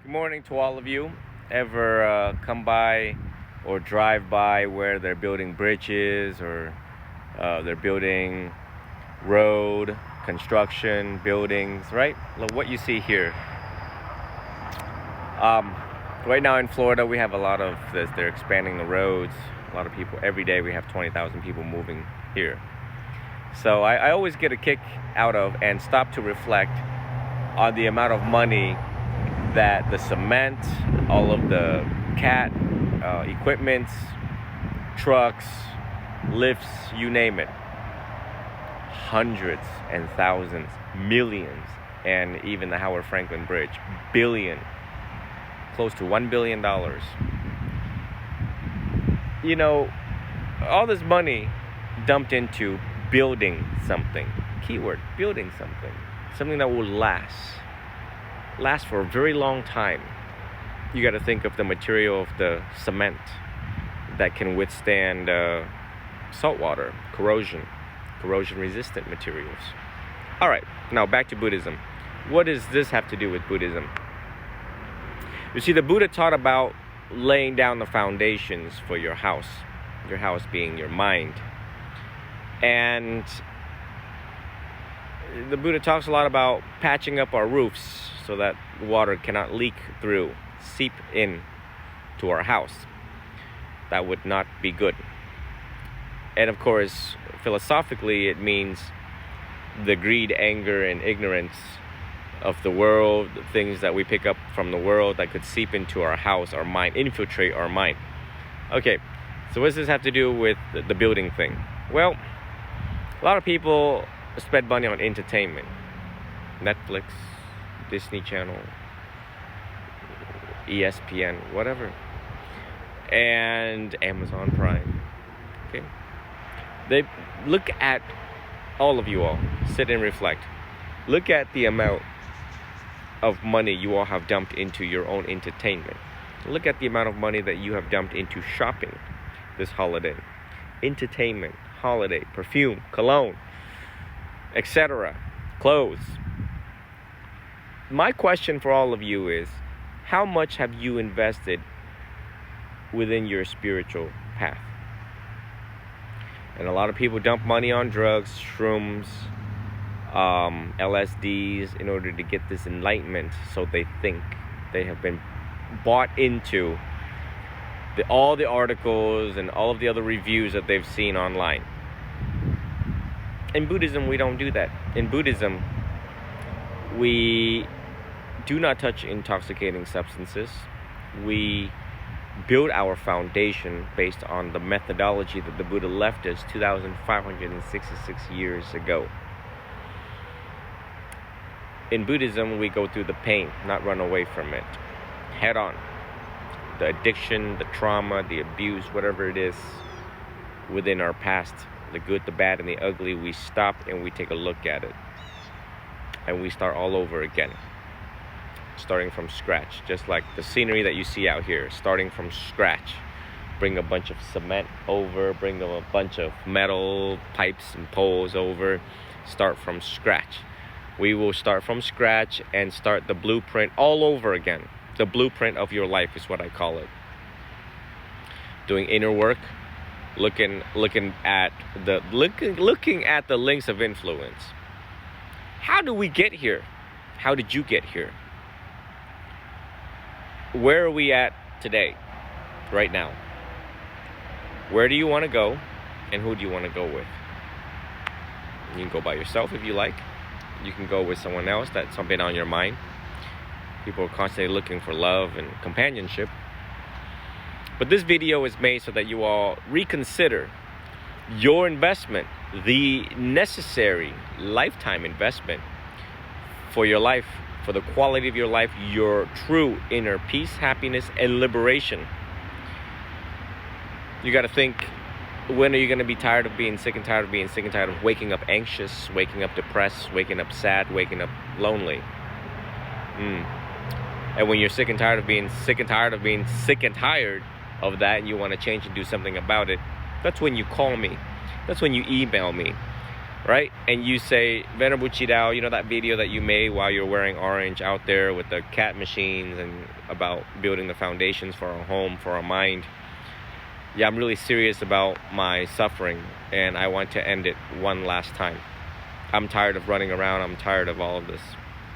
Good morning to all of you. Ever come by or drive by where they're building bridges or they're building road, construction, buildings, right? Look what you see here. Right now in Florida, we have a lot of this. They're expanding the roads. A lot of people, every day we have 20,000 people moving here. So I always get a kick out of and stop to reflect on the amount of money that the cement, all of the CAT equipments, trucks, lifts, you name it, hundreds and thousands, millions, and even the Howard Franklin Bridge, billion, close to $1 billion. You know, all this money dumped into building something, keyword, building something that will last for a very long time. You got to think of the material of the cement that can withstand salt water, corrosion resistant materials. All right, now back to Buddhism. What does this have to do with Buddhism? You see, the Buddha taught about laying down the foundations for your house being your mind. And the Buddha talks a lot about patching up our roofs so that water cannot leak through, seep in to our house. That would not be good. And of course, philosophically, it means the greed, anger, and ignorance of the world, the things that we pick up from the world that could seep into our house, our mind, infiltrate our mind. Okay, so what does this have to do with the building thing? Well, a lot of people spend money on entertainment. Netflix, Disney Channel, ESPN, whatever. And Amazon Prime. Okay. They look at all of you all. Sit and reflect. Look at the amount of money you all have dumped into your own entertainment. Look at the amount of money that you have dumped into shopping this holiday. Entertainment, holiday, perfume, cologne, etc. Clothes. My question for all of you is, how much have you invested within your spiritual path? And a lot of people dump money on drugs, shrooms, LSDs in order to get this enlightenment, so they think. They have been bought into all the articles and all of the other reviews that they've seen online. In Buddhism, we don't do that. In Buddhism, we do not touch intoxicating substances. We build our foundation based on the methodology that the Buddha left us 2,566 years ago. In Buddhism, we go through the pain, not run away from it, head on. The addiction, the trauma, the abuse, whatever it is within our past, the good, the bad, and the ugly, we stop and we take a look at it. And we start all over again. Starting from scratch, just like the scenery that you see out here, starting from scratch. Bring a bunch of cement over, bring a bunch of metal pipes and poles over, start from scratch. We will start from scratch and start the blueprint all over again. The blueprint of your life is what I call it. Doing inner work, looking at the links of influence. How do we get here? How did you get here? Where are we at today, right now? Where do you want to go, and who do you want to go with? You can go by yourself if you like. You can go with someone else. That's something on your mind. People are constantly looking for love and companionship. But this video is made so that you all reconsider your investment, the necessary lifetime investment for your life, for the quality of your life, your true inner peace, happiness, and liberation. You got to think, when are you going to be tired of being sick and tired of being sick and tired of waking up anxious, waking up depressed, waking up sad, waking up lonely? And when you're sick and tired of being sick and tired of being sick and tired of that, and you want to change and do something about it, that's when you call me. That's when you email me, right? And you say, Venerable Chidao, you know that video that you made while you're wearing orange out there with the cat machines and about building the foundations for our home, for our mind? Yeah, I'm really serious about my suffering, and I want to end it one last time. I'm tired of running around. I'm tired of all of this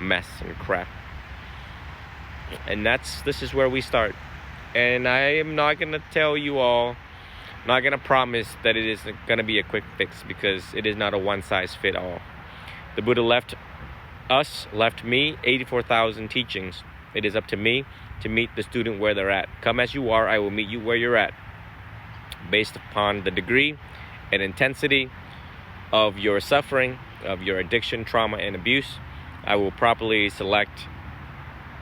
mess and crap. And this is where we start. And I am not going to tell you all, not going to promise that it is going to be a quick fix, because it is not a one-size-fits-all. The Buddha left me 84,000 teachings. It is up to me to meet the student where they're at. Come as you are, I will meet you where you're at, based upon the degree and intensity of your suffering, of your addiction, trauma, and abuse. I will properly select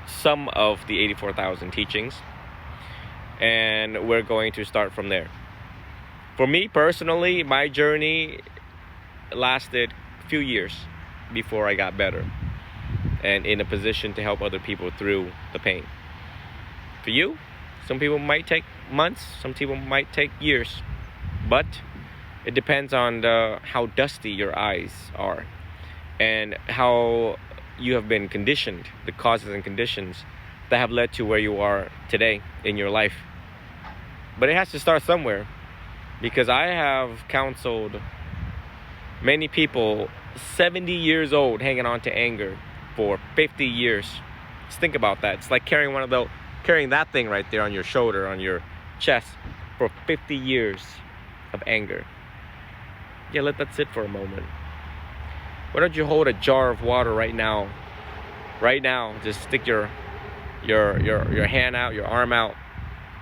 some of the 84,000 teachings, and we're going to start from there. For me personally, my journey lasted a few years before I got better and in a position to help other people through the pain. For you, some people might take months, some people might take years, but it depends on how dusty your eyes are and how you have been conditioned, the causes and conditions that have led to where you are today in your life. But it has to start somewhere, because I have counseled many people 70 years old hanging on to anger for 50 years. Just think about that. It's like carrying that thing right there on your shoulder, on your chest, for 50 years of anger. Yeah, let that sit for a moment. Why don't you hold a jar of water right now? Right now, just stick your hand out, your arm out,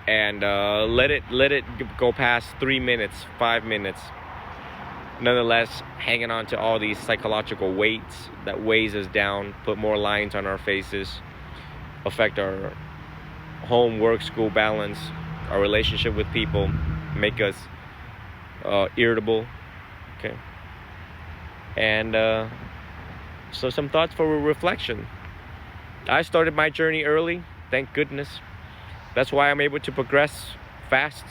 and let it go past 3 minutes, 5 minutes. Nonetheless, hanging on to all these psychological weights that weighs us down, put more lines on our faces, affect our home, work, school balance, our relationship with people, make us irritable. Okay. And so some thoughts for reflection. I started my journey early, thank goodness. That's why I'm able to progress fast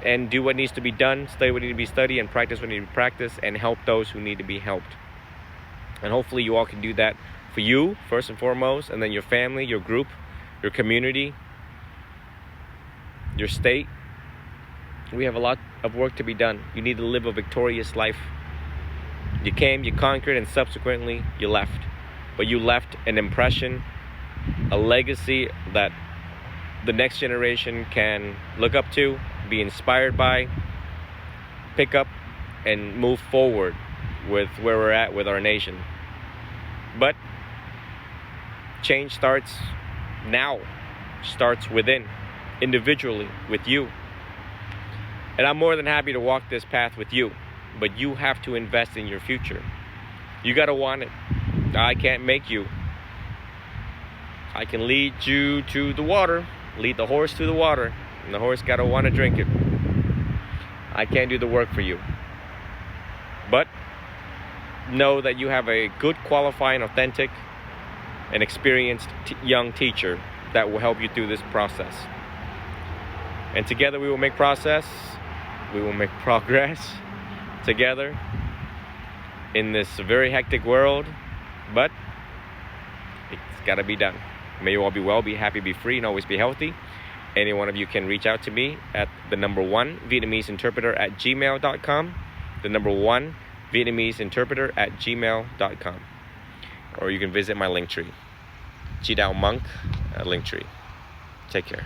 and do what needs to be done, study what needs to be studied, and practice what needs to be practiced, and help those who need to be helped. And hopefully you all can do that for you, first and foremost, and then your family, your group, your community, your state. We have a lot of work to be done. You need to live a victorious life. You came, you conquered, and subsequently you left. But you left an impression, a legacy that the next generation can look up to, be inspired by, pick up, and move forward with where we're at with our nation. But change starts now, starts within, individually, with you. And I'm more than happy to walk this path with you, but you have to invest in your future. You gotta want it. I can't make you. I can lead you to the water, lead the horse to the water, and the horse gotta want to drink it. I can't do the work for you. But know that you have a good, qualifying, authentic, and experienced young teacher that will help you through this process. And together we will make progress together in this very hectic world, but it's got to be done. May you all be well, be happy, be free, and always be healthy. Any one of you can reach out to me at the number 1 Vietnamese interpreter at gmail.com, the number 1 Vietnamese interpreter at gmail.com, or you can visit my Linktree, Chidao Monk Linktree. Take care.